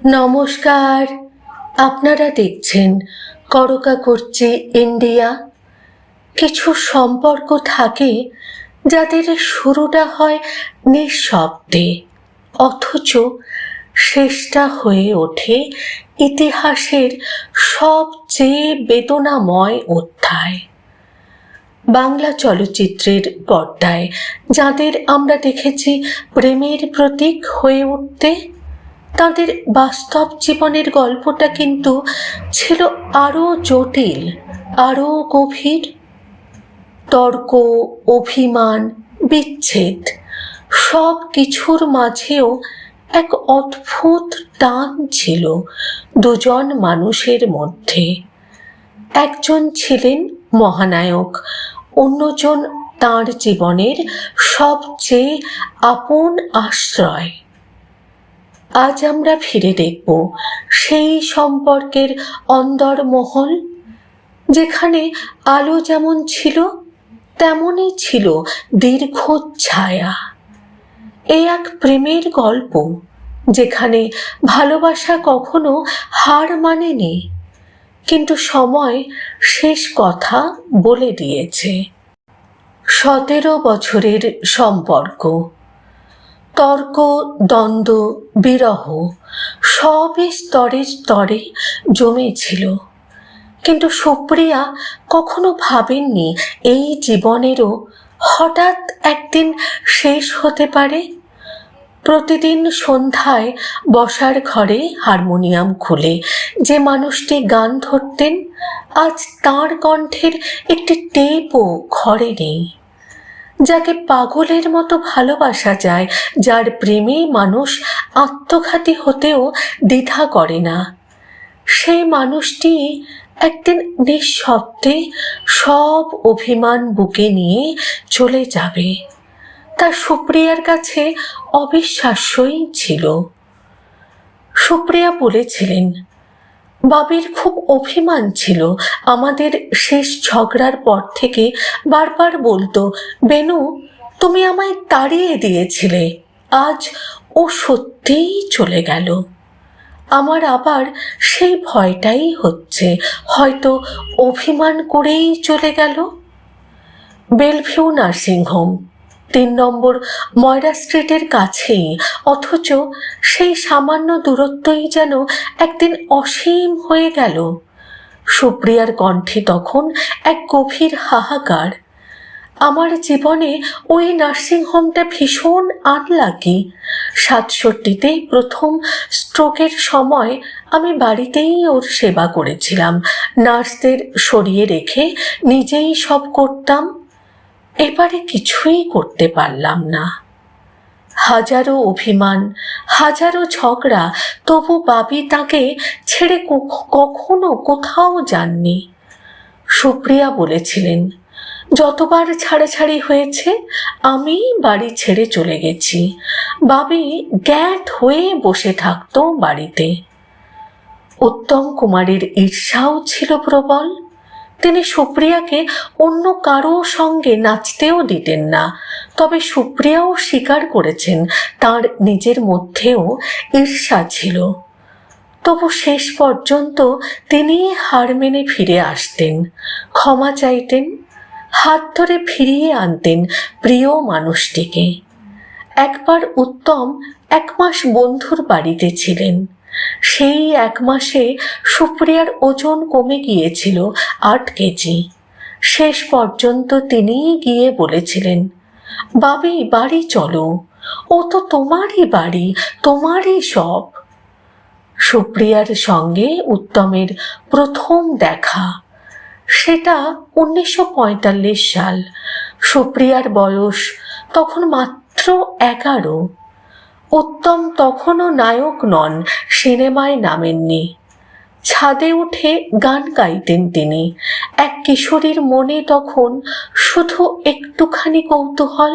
নমস্কার। আপনারা দেখছেন করকা করছে ইন্ডিয়া। কিছু সম্পর্ক থাকে যাদের শুরুটা হয় নিঃশব্দে, অথচ শেষটা হয়ে ওঠে ইতিহাসের সবচেয়ে বেদনাময় অধ্যায়। বাংলা চলচ্চিত্রের পর্দায় যাদের আমরা দেখেছি প্রেমের প্রতীক হয়ে উঠতে, তাদের বাস্তব জীবনের গল্পটা কিন্তু ছিল আরও জটিল, আরও গভীর। তর্ক, অভিমান, বিচ্ছেদ সব কিছুর মাঝেও এক অদ্ভুত টান ছিল দুজন মানুষের মধ্যে। একজন ছিলেন মহানায়ক, অন্যজন তাঁর জীবনের সবচেয়ে আপন আশ্রয়। আজ আমরা ফিরে দেখব সেই সম্পর্কের অন্দরমহল, যেখানে আলো যেমন ছিল তেমনই ছিল দীর্ঘ ছায়া। এ এক প্রেমের গল্প যেখানে ভালোবাসা কখনো হার মানেনি, কিন্তু সময় শেষ কথা বলে দিয়েছে। 17 বছরের সম্পর্ক, তর্ক, দ্বন্দ্ব, বিরহ সবই স্তরে স্তরে জমেছিল। কিন্তু সুপ্রিয়া কখনো ভাবেননি এই জীবনেরও হঠাৎ একদিন শেষ হতে পারে। প্রতিদিন সন্ধ্যায় বসার ঘরে হারমোনিয়াম খুলে যে মানুষটি গান ধরতেন, আজ তাঁর কণ্ঠের একটি টেপও ঘরে নেই। যাকে পাগলের মতো ভালোবাসা যায়, যার প্রেমে মানুষ আত্মঘাতী হতেও দ্বিধা করে না, সেই মানুষটি একদিন নিঃশব্দে সব অভিমান বুকে নিয়ে চলে যাবে। তা সুপ্রিয়ার কাছে অবিশ্বাস্যই ছিল। সুপ্রিয়া বলেছিলেন, বাবির খুব অভিমান ছিল। আমাদের শেষ ঝগড়ার পর থেকে বারবার বলতো, বেনু তুমি আমায় তাড়িয়ে দিয়েছিলে, আজ ও সত্যিই চলে গেল। আমার আবার সেই ভয়টাই হচ্ছে, হয়তো অভিমান করেই চলে গেল। বেলভিউ নার্সিংহোম 3 নম্বর ময়রা স্ট্রিটের কাছেই, অথচ সেই সামান্য দূরত্বই যেন একদিন অসীম হয়ে গেল। সুপ্রিয়ার কণ্ঠে তখন এক গভীর হাহাকার। আমার জীবনে ওই নার্সিংহোমটা ভীষণ আনলাকি। 67-তে প্রথম স্ট্রোকের সময় আমি বাড়িতেই ওর সেবা করেছিলাম, নার্সদের সরিয়ে রেখে নিজেই সব করতাম। এবারে কিছুই করতে পারলাম না। হাজারো অভিমান, হাজারো ঝগড়া, তবু বাবি তাকে ছেড়ে কখনো কোথাও যাননি। সুপ্রিয়া বলেছিলেন, যতবার ছাড়াছাড়ি হয়েছে আমি বাড়ি ছেড়ে চলে গেছি, বাবি গ্যাঁট হয়ে বসে থাকতো বাড়িতে। উত্তম কুমারের ঈর্ষাও ছিল প্রবল। তিনি সুপ্রিয়াকে অন্য কারো সঙ্গে নাচতেও দিতেন না, তবে সুপ্রিয়াও স্বীকার করেছেন তার নিজের মধ্যেও ঈর্ষা ছিল। তবু শেষ পর্যন্ত তিনি হার মেনে ফিরে আসতেন, ক্ষমা চাইতেন, হাত ধরে ফিরিয়ে আনতেন প্রিয় মানুষটিকে। একবার উত্তম 1 মাস বন্ধুর বাড়িতে ছিলেন। সেই 1 মাসে সুপ্রিয়ার ওজন কমে গিয়েছিল 8 কেজি। শেষ পর্যন্ত তিনিই গিয়ে বলেছিলেন, বাবি বাড়ি চলো, ও তো তোমারই বাড়ি, তোমারই সব। সুপ্রিয়ার সঙ্গে উত্তমের প্রথম দেখা, সেটা 1945 সাল। সুপ্রিয়ার বয়স তখন মাত্র 11। উত্তম তখনও নায়ক নন, সিনেমায় নামেননি। ছাদে উঠে গান গাইতেন তিনি। এক কিশোরীর মনে তখন শুধু একটুখানি কৌতূহল।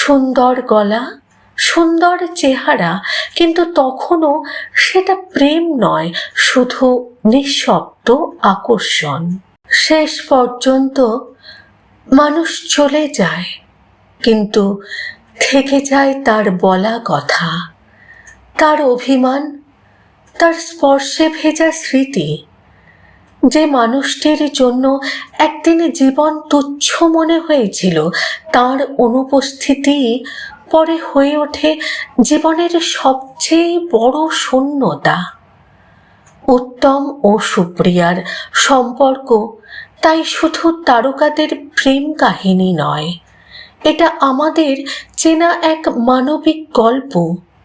সুন্দর গলা, সুন্দর চেহারা, কিন্তু তখনও সেটা প্রেম নয়, শুধু নিঃশব্দ আকর্ষণ। শেষ পর্যন্ত মানুষ চলে যায়, কিন্তু থেকে যায় তার বলা কথা, তার অভিমান, তার স্পর্শে ভেজা স্মৃতি। যে মানুষটির জন্য একদিন জীবন তুচ্ছ মনে হয়েছিল, তার অনুপস্থিতি পরে হয়ে ওঠে জীবনের সবচেয়ে বড় শূন্যতা। উত্তম ও সুপ্রিয়ার সম্পর্ক তাই শুধু তারকাদের প্রেম কাহিনী নয়, এটা আমাদের চেনা এক মানবিক গল্প,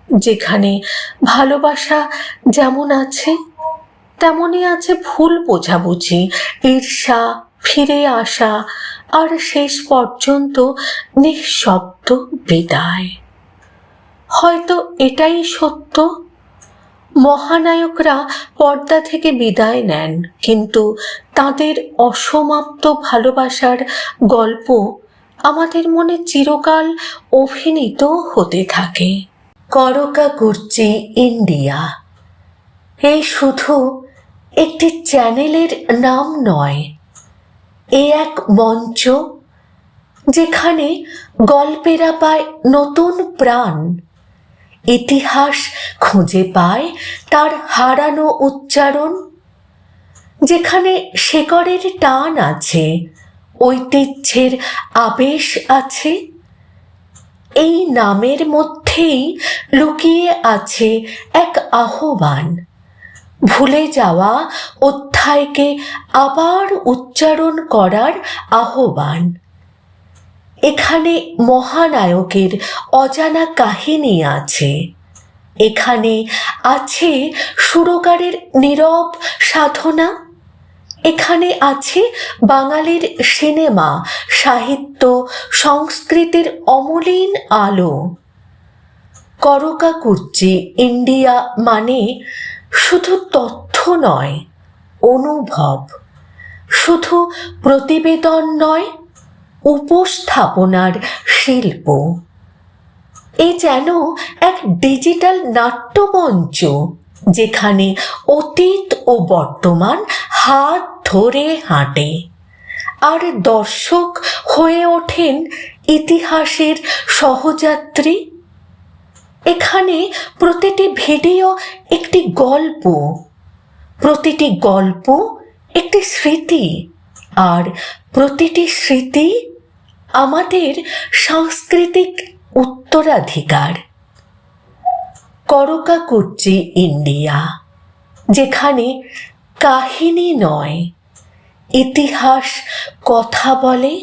যেখানে ভালোবাসা যেমন আছে তেমনই আছে ভুল বোঝাবুঝি, ঈর্ষা, ফিরে আসা, আর শেষ পর্যন্ত নিঃশব্দ বিদায়। হয়তো এটাই সত্য, মহানায়করা পর্দা থেকে বিদায় নেন, কিন্তু তাদের অসমাপ্ত ভালোবাসার গল্প আমাদের মনে চিরকাল অভিনীত হতে থাকে। করকা কুর্চি ইন্ডিয়া এই শুধু একটি চ্যানেলের নাম নয়, এ এক মঞ্চ যেখানে গল্পেরা পায় নতুন প্রাণ, ইতিহাস খুঁজে পায় তার হারানো উচ্চারণ, যেখানে শেকড়ের টান আছে, ঐতিহ্যের আবেশ আছে। এই নামের মধ্যেই লুকিয়ে আছে এক আহ্বান, ভুলে যাওয়া অধ্যায়কে আবার উচ্চারণ করার আহ্বান। এখানে মহানায়কের অজানা কাহিনী আছে, এখানে আছে সুরকারের নীরব সাধনা, এখানে আছে বাঙালির সিনেমা, সাহিত্য, সংস্কৃতির অমলিন আলো। করকা কুর্চি ইন্ডিয়া মানে শুধু তথ্য নয়, অনুভব, শুধু প্রতিবেদন নয়, উপস্থাপনার শিল্প। এ যেন এক ডিজিটাল নাট্যমঞ্চ, যেখানে অতীত ও বর্তমান হাত ধরে হাঁটে, আর দর্শক হয়ে ওঠেন ইতিহাসের সহযাত্রী। এখানে প্রতিটি ভিডিও একটি গল্প, প্রতিটি গল্প একটি স্মৃতি, আর প্রতিটি স্মৃতি আমাদের সাংস্কৃতিক উত্তরাধিকার। করকা কুর্চি ইন্ডিয়া, যেখানে কাহিনী নয়, ইতিহাস কথা বলে।